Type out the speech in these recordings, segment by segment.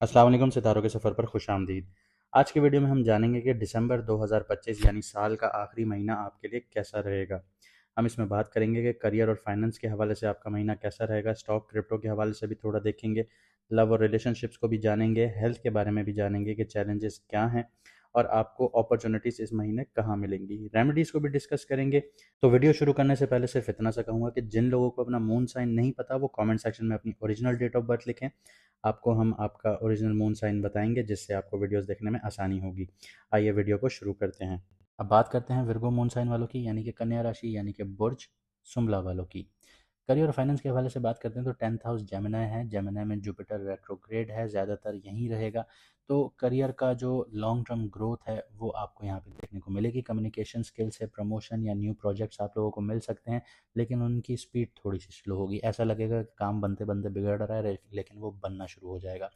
अस्सलाम वालेकुम, सितारों के सफ़र पर खुश आमदीद। आज की वीडियो में हम जानेंगे कि दिसंबर 2025 यानी साल का आखिरी महीना आपके लिए कैसा रहेगा। हम इसमें बात करेंगे कि करियर और फाइनेंस के हवाले से आपका महीना कैसा रहेगा, स्टॉक क्रिप्टो के हवाले से भी थोड़ा देखेंगे, लव और रिलेशनशिप्स को भी जानेंगे, हेल्थ के बारे में भी जानेंगे कि चैलेंजेस क्या हैं और आपको अपॉर्चुनिटीज़ इस महीने कहाँ मिलेंगी, रेमेडीज़ को भी डिस्कस करेंगे। तो वीडियो शुरू करने से पहले सिर्फ इतना सा कहूँगा कि जिन लोगों को अपना मून साइन नहीं पता वो कमेंट सेक्शन में अपनी ओरिजिनल डेट ऑफ बर्थ लिखें। आपको हम आपका ओरिजिनल मून साइन बताएंगे जिससे आपको वीडियोस देखने में आसानी होगी। आइए वीडियो को शुरू करते हैं। अब बात करते हैं विर्गो मून साइन वालों की, यानी कि कन्या राशि, यानी कि बुर्ज सुमला वालों की। करियर और फाइनेंस के हवाले से बात करते हैं तो 10th हाउस जेमिनी है। जेमिनी में जुपिटर रेट्रोग्रेड है, ज़्यादातर यहीं रहेगा। तो करियर का जो लॉन्ग टर्म ग्रोथ है वो आपको यहाँ पे देखने को मिलेगी। कम्युनिकेशन स्किल से प्रमोशन या न्यू प्रोजेक्ट्स आप लोगों को मिल सकते हैं, लेकिन उनकी स्पीड थोड़ी सी स्लो होगी। ऐसा लगेगा कि काम बनते बनते बिगड़ रहा है, लेकिन वो बनना शुरू हो जाएगा।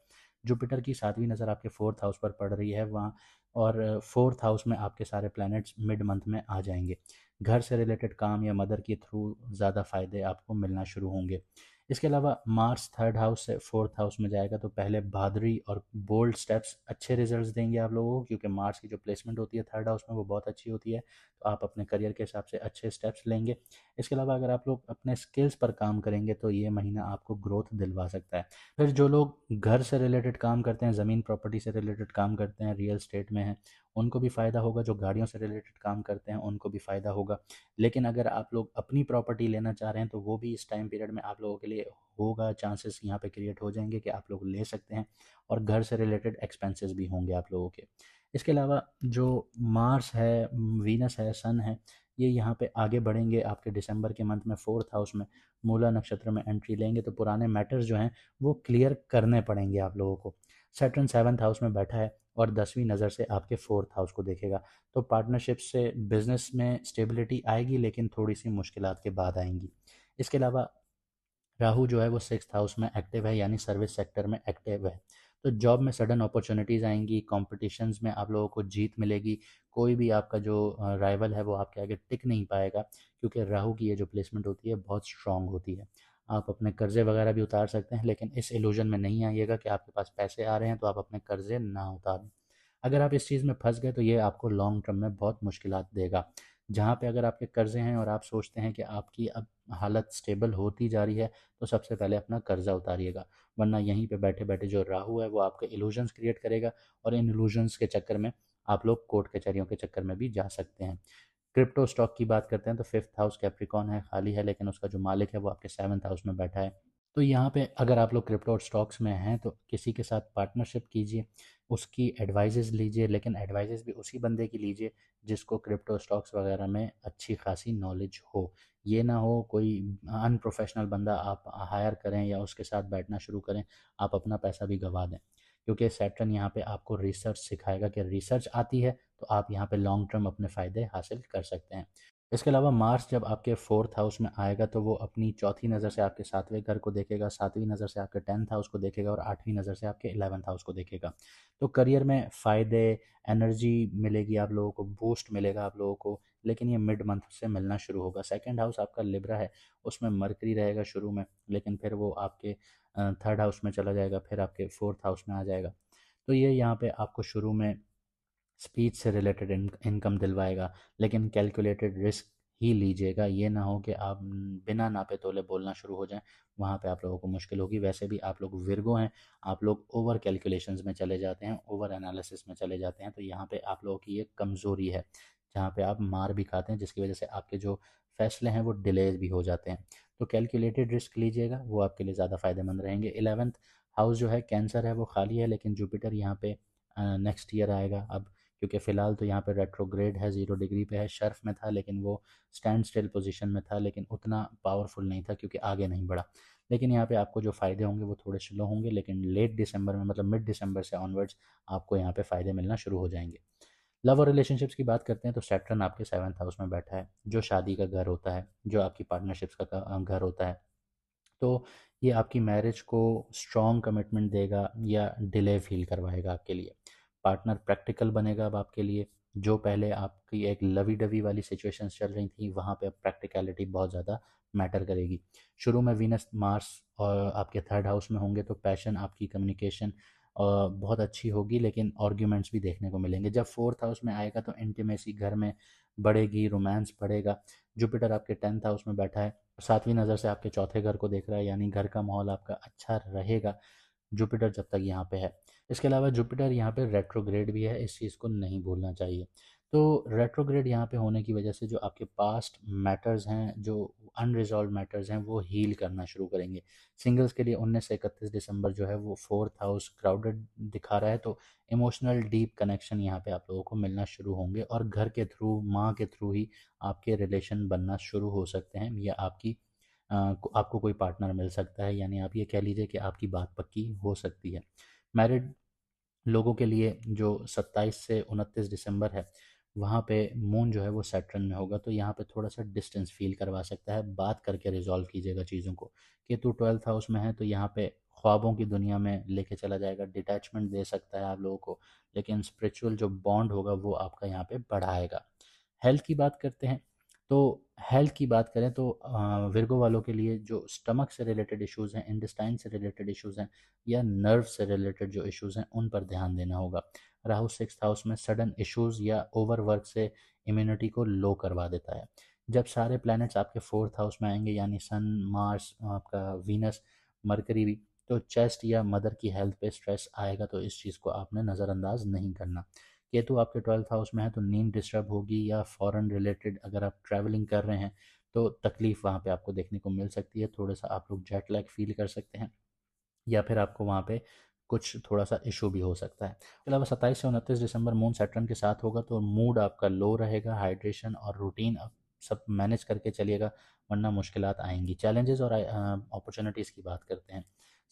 जुपिटर की 7वीं नज़र आपके 4th हाउस पर पड़ रही है वहाँ, और 4th हाउस में आपके सारे प्लैनेट्स मिड मंथ में आ जाएंगे। घर से रिलेटेड काम या मदर के थ्रू ज़्यादा फ़ायदे आपको मिलना शुरू होंगे। इसके अलावा मार्स 3rd हाउस से 4th हाउस में जाएगा, तो पहले बहादुरी और बोल्ड स्टेप्स अच्छे रिजल्ट्स देंगे आप लोगों को, क्योंकि मार्स की जो प्लेसमेंट होती है 3rd हाउस में वो बहुत अच्छी होती है। तो आप अपने करियर के हिसाब से अच्छे स्टेप्स लेंगे। इसके अलावा अगर आप लोग अपने स्किल्स पर काम करेंगे तो ये महीना आपको ग्रोथ दिलवा सकता है। फिर जो लोग घर से रिलेटेड काम करते हैं, ज़मीन प्रॉपर्टी से रिलेटेड काम करते हैं, रियल स्टेट में हैं, उनको भी फ़ायदा होगा। जो गाड़ियों से रिलेटेड काम करते हैं उनको भी फ़ायदा होगा। लेकिन अगर आप लोग अपनी प्रॉपर्टी लेना चाह रहे हैं तो वो भी इस टाइम पीरियड में आप लोगों के लिए होगा, चांसेस यहाँ पे क्रिएट हो जाएंगे कि आप लोग ले सकते हैं, और घर से रिलेटेड एक्सपेंसेस भी होंगे आप लोगों के। इसके अलावा जो मार्स है, वीनस है, सन है, ये यहाँ पे आगे बढ़ेंगे आपके दिसंबर के मंथ में 4th हाउस में मूला नक्षत्र में एंट्री लेंगे, तो पुराने मैटर्स जो हैं वो क्लियर करने पड़ेंगे आप लोगों को। सैटर्न 7th हाउस में बैठा है और 10वीं नज़र से आपके 4th हाउस को देखेगा। तो पार्टनरशिप से बिजनेस में स्टेबिलिटी आएगी, लेकिन थोड़ी सी मुश्किलात के बाद आएंगी। इसके अलावा राहु जो है वो 6th हाउस में एक्टिव है, यानी सर्विस सेक्टर में एक्टिव है। तो जॉब में सडन अपॉर्चुनिटीज़ आएंगी, कॉम्पिटिशन्स में आप लोगों को जीत मिलेगी। कोई भी आपका जो राइवल है वो आपके आगे टिक नहीं पाएगा, क्योंकि राहु की ये जो प्लेसमेंट होती है बहुत स्ट्रांग होती है। आप अपने कर्जे वगैरह भी उतार सकते हैं, लेकिन इस इल्यूजन में नहीं आइएगा कि आपके पास पैसे आ रहे हैं तो आप अपने कर्जे ना उतारें। अगर आप इस चीज़ में फंस गए तो ये आपको लॉन्ग टर्म में बहुत मुश्किलात देगा। जहाँ पे अगर आपके कर्जे हैं और आप सोचते हैं कि आपकी अब हालत स्टेबल होती जा रही है, तो सबसे पहले अपना कर्जा उतारिएगा, वरना यहीं पे बैठे बैठे जो राहु है वो आपके इल्यूजन्स क्रिएट करेगा, और इन इल्यूजन्स के चक्कर में आप लोग कोर्ट कचहरियों के चक्कर में भी जा सकते हैं। क्रिप्टो स्टॉक की बात करते हैं तो 5th हाउस कैप्रिकॉन है, खाली है, लेकिन उसका जो मालिक है वो आपके 7th हाउस में बैठा है। तो यहाँ पे अगर आप लोग क्रिप्टो और स्टॉक्स में हैं तो किसी के साथ पार्टनरशिप कीजिए, उसकी एडवाइजेज़ लीजिए, लेकिन एडवाइजेज़ भी उसी बंदे की लीजिए जिसको क्रिप्टो स्टॉक्स वगैरह में अच्छी खासी नॉलेज हो। ये ना हो कोई अनप्रोफेशनल बंदा आप हायर करें या उसके साथ बैठना शुरू करें, आप अपना पैसा भी गंवा दें। क्योंकि सैटर्न यहाँ पे आपको रिसर्च सिखाएगा कि रिसर्च आती है तो आप यहाँ पे लॉन्ग टर्म अपने फ़ायदे हासिल कर सकते हैं। इसके अलावा मार्स जब आपके 4th हाउस में आएगा तो वो अपनी चौथी नज़र से आपके 7वें घर को देखेगा, 7वीं नज़र से आपके 10th हाउस को देखेगा, और 8वीं नज़र से आपके 11th हाउस को देखेगा। तो करियर में फ़ायदे, एनर्जी मिलेगी आप लोगों को, बूस्ट मिलेगा आप लोगों को, लेकिन ये मिड मंथ से मिलना शुरू होगा। सेकंड हाउस आपका लिब्रा है, उसमें मरकरी रहेगा शुरू में, लेकिन फिर वो आपके 3rd हाउस में चला जाएगा, फिर आपके 4th हाउस में आ जाएगा। तो ये यहाँ पे आपको शुरू में स्पीच से रिलेटेड इनकम दिलवाएगा, लेकिन कैलकुलेटेड रिस्क ही लीजिएगा। ये ना हो कि आप बिना नापे तोले बोलना शुरू हो जाएं, वहाँ पे आप लोगों को मुश्किल होगी। वैसे भी आप लोग विर्गो हैं, आप लोग ओवर कैलकुलेशंस में चले जाते हैं, ओवर एनालिसिस में चले जाते हैं, तो यहाँ पे आप लोगों की ये कमज़ोरी है, जहाँ पे आप मार भी खाते हैं, जिसकी वजह से आपके जो फैसले हैं वो डिलेज भी हो जाते हैं। तो कैलकुलेटेड रिस्क लीजिएगा, वो आपके लिए ज़्यादा फ़ायदेमंद रहेंगे। 11th हाउस जो है कैंसर है, वो खाली है, लेकिन जुपिटर यहाँ पे नेक्स्ट ईयर आएगा अब, क्योंकि फ़िलहाल तो यहाँ पे रेट्रोग्रेड है, 0 डिग्री पे है, शर्फ में था, लेकिन वो स्टैंड स्टिल पोजीशन में था, लेकिन उतना पावरफुल नहीं था क्योंकि आगे नहीं बढ़ा। लेकिन यहाँ पे आपको जो फ़ायदे होंगे वो थोड़े स्लो होंगे, लेकिन लेट दिसंबर में, मतलब मिड दिसंबर से ऑनवर्ड्स आपको यहाँ पे फ़ायदे मिलना शुरू हो जाएंगे। लव और रिलेशनशिप्स की बात करते हैं तो सैटर्न आपके 7th हाउस में बैठा है, जो शादी का घर होता है, जो आपकी पार्टनरशिप्स का घर होता है। तो ये आपकी मैरिज को स्ट्रॉन्ग कमिटमेंट देगा या डिले फील करवाएगा आपके लिए। पार्टनर प्रैक्टिकल बनेगा अब आपके लिए। जो पहले आपकी एक लवी डवी वाली सिचुएशंस चल रही थी, वहाँ पे अब प्रैक्टिकलिटी बहुत ज़्यादा मैटर करेगी। शुरू में वीनस मार्स और आपके 3rd हाउस में होंगे तो पैशन, आपकी कम्युनिकेशन, बहुत अच्छी होगी, लेकिन आर्ग्यूमेंट्स भी देखने को मिलेंगे। जब फोर्थ हाउस में आएगा तो इंटीमेसी घर में बढ़ेगी, रोमांस बढ़ेगा। जुपिटर आपके 10th हाउस में बैठा है, 7वीं नज़र से आपके चौथे घर को देख रहा है, यानी घर का माहौल आपका अच्छा रहेगा जुपिटर जब तक यहाँ पे है। इसके अलावा जुपिटर यहाँ पे रेट्रोग्रेड भी है, इस चीज़ को नहीं भूलना चाहिए। तो रेट्रोग्रेड यहाँ पे होने की वजह से जो आपके पास्ट मैटर्स हैं, जो अनरिजॉल्व मैटर्स हैं, वो हील करना शुरू करेंगे। सिंगल्स के लिए 19 से 31 दिसंबर जो है वो फोर्थ हाउस क्राउडेड दिखा रहा है, तो इमोशनल डीप कनेक्शन यहाँ पे आप लोगों को मिलना शुरू होंगे, और घर के थ्रू, माँ के थ्रू ही आपके रिलेशन बनना शुरू हो सकते हैं, या आपको कोई पार्टनर मिल सकता है, यानी आप ये कह लीजिए कि आपकी बात पक्की हो सकती है। मैरिड लोगों के लिए जो 27 से 29 दिसंबर है, वहाँ पे मून जो है वो सैटर्न में होगा, तो यहाँ पे थोड़ा सा डिस्टेंस फील करवा सकता है। बात करके रिजॉल्व कीजिएगा चीज़ों को। केतु 12th हाउस में है, तो यहाँ पे ख्वाबों की दुनिया में लेके चला जाएगा, डिटैचमेंट दे सकता है आप लोगों को, लेकिन स्पिरिचुअल जो बॉन्ड होगा वो आपका यहाँ पे बढ़ाएगा। हेल्थ की बात करते हैं, तो हेल्थ की बात करें तो विर्गो वालों के लिए जो स्टमक से रिलेटेड इश्यूज़ हैं, इंटेस्टाइन से रिलेटेड इश्यूज़ हैं, या नर्व से रिलेटेड जो इश्यूज़ हैं, उन पर ध्यान देना होगा। राहु 6th हाउस में सडन इश्यूज़ या ओवरवर्क से इम्यूनिटी को लो करवा देता है। जब सारे प्लैनेट्स आपके फोर्थ हाउस में आएंगे, यानी सन, मार्स, आपका वीनस, मरकरी भी, तो चेस्ट या मदर की हेल्थ पे स्ट्रेस आएगा, तो इस चीज़ को आपने नज़रअंदाज नहीं करना। केतु आपके 12th हाउस में है, तो नींद डिस्टर्ब होगी, या फॉरेन रिलेटेड अगर आप ट्रैवलिंग कर रहे हैं तो तकलीफ़ वहाँ पे आपको देखने को मिल सकती है। थोड़ा सा आप लोग जेट लैग फील कर सकते हैं, या फिर आपको वहाँ पे कुछ थोड़ा सा इशू भी हो सकता है। इसके अलावा 27 से 29 दिसंबर मून सैटर्न के साथ होगा, तो मूड आपका लो रहेगा। हाइड्रेशन और रूटीन आप सब मैनेज करके चलिएगा, वरना मुश्किलात आएंगी। चैलेंजेस और अपॉर्चुनिटीज़ की बात करते हैं।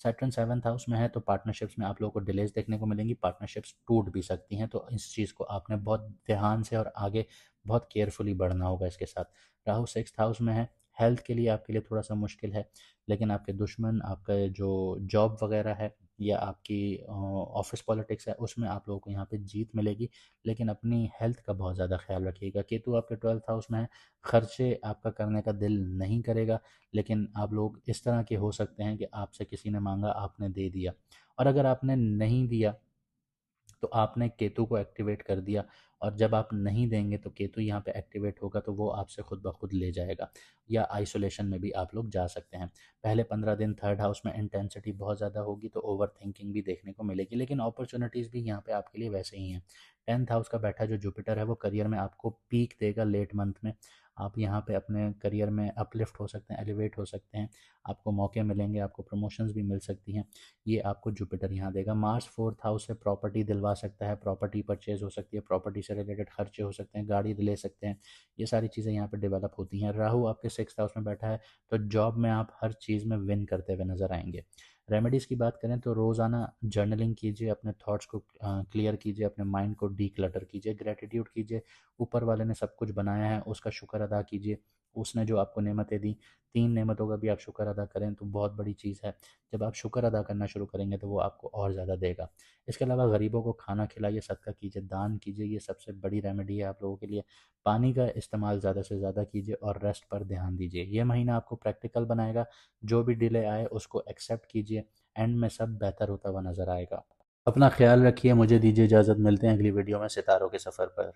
सैटर्न 7th हाउस में है, तो पार्टनरशिप्स में आप लोगों को डिलेज देखने को मिलेंगी, पार्टनरशिप्स टूट भी सकती हैं, तो इस चीज़ को आपने बहुत ध्यान से और आगे बहुत केयरफुली बढ़ना होगा इसके साथ। राहु 6th हाउस में है, हेल्थ के लिए आपके लिए थोड़ा सा मुश्किल है, लेकिन आपके दुश्मन, आपका जो जॉब वगैरह है, या आपकी ऑफिस पॉलिटिक्स है, उसमें आप लोगों को यहाँ पे जीत मिलेगी, लेकिन अपनी हेल्थ का बहुत ज़्यादा ख्याल रखिएगा। केतु आपके 12th हाउस में है, खर्चे आपका करने का दिल नहीं करेगा, लेकिन आप लोग इस तरह के हो सकते हैं कि आपसे किसी ने मांगा, आपने दे दिया, और अगर आपने नहीं दिया तो आपने केतु को एक्टिवेट कर दिया, और जब आप नहीं देंगे तो केतु यहाँ पे एक्टिवेट होगा, तो वो आपसे खुद ब खुद ले जाएगा, या आइसोलेशन में भी आप लोग जा सकते हैं। पहले 15 दिन थर्ड हाउस में इंटेंसिटी बहुत ज़्यादा होगी, तो ओवर थिंकिंग भी देखने को मिलेगी, लेकिन अपॉर्चुनिटीज़ भी यहाँ पे आपके लिए वैसे ही हैं। 10th हाउस का बैठा जो जुपिटर है, वो करियर में आपको पीक देगा लेट मंथ में। आप यहाँ पे अपने करियर में अपलिफ्ट हो सकते हैं, एलिवेट हो सकते हैं, आपको मौके मिलेंगे, आपको प्रमोशंस भी मिल सकती हैं, ये आपको जुपिटर यहाँ देगा। मार्स फोर्थ हाउस से प्रॉपर्टी दिलवा सकता है, प्रॉपर्टी परचेज हो सकती है, प्रॉपर्टी से रिलेटेड खर्चे हो सकते हैं, गाड़ी ले सकते हैं, ये सारी चीज़ें यहाँ पे डेवलप होती हैं। राहु आपके 6th हाउस में बैठा है, तो जॉब में आप हर चीज़ में विन करते हुए नजर आएंगे। रेमेडीज़ की बात करें तो रोज़ाना जर्नलिंग कीजिए, अपने थॉट्स को क्लियर कीजिए, अपने माइंड को डी क्लटर कीजिए, ग्रेटिट्यूड कीजिए, ऊपर वाले ने सब कुछ बनाया है उसका शुक्र अदा कीजिए, उसने जो आपको नेमतें दी, 3 नेमतों का भी आप शुक्र अदा करें तो बहुत बड़ी चीज़ है। जब आप शुक्र अदा करना शुरू करेंगे तो वो आपको और ज़्यादा देगा। इसके अलावा गरीबों को खाना खिलाइए, सदका कीजिए, दान कीजिए, ये सबसे बड़ी रेमेडी है आप लोगों के लिए। पानी का इस्तेमाल ज़्यादा से ज़्यादा कीजिए, और रेस्ट पर ध्यान दीजिए। ये महीना आपको प्रैक्टिकल बनाएगा, जो भी डिले आए उसको एक्सेप्ट कीजिए, एंड में सब बेहतर होता हुआ नज़र आएगा। अपना ख्याल रखिए, मुझे दीजिए इजाज़त, मिलते हैं अगली वीडियो में सितारों के सफ़र पर।